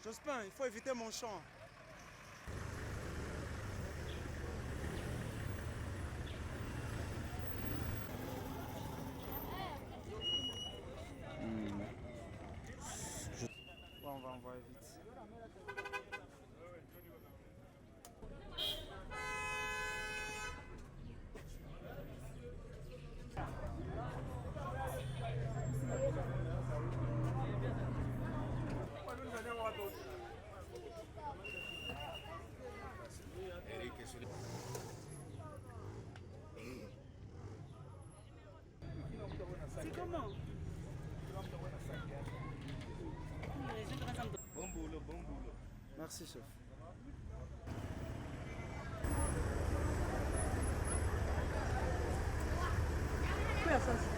Jospin, il faut éviter mon champ. Bon, on va envoyer vite. C'est comment? Bon boulot, bon boulot. Merci, chef. Quoi ça?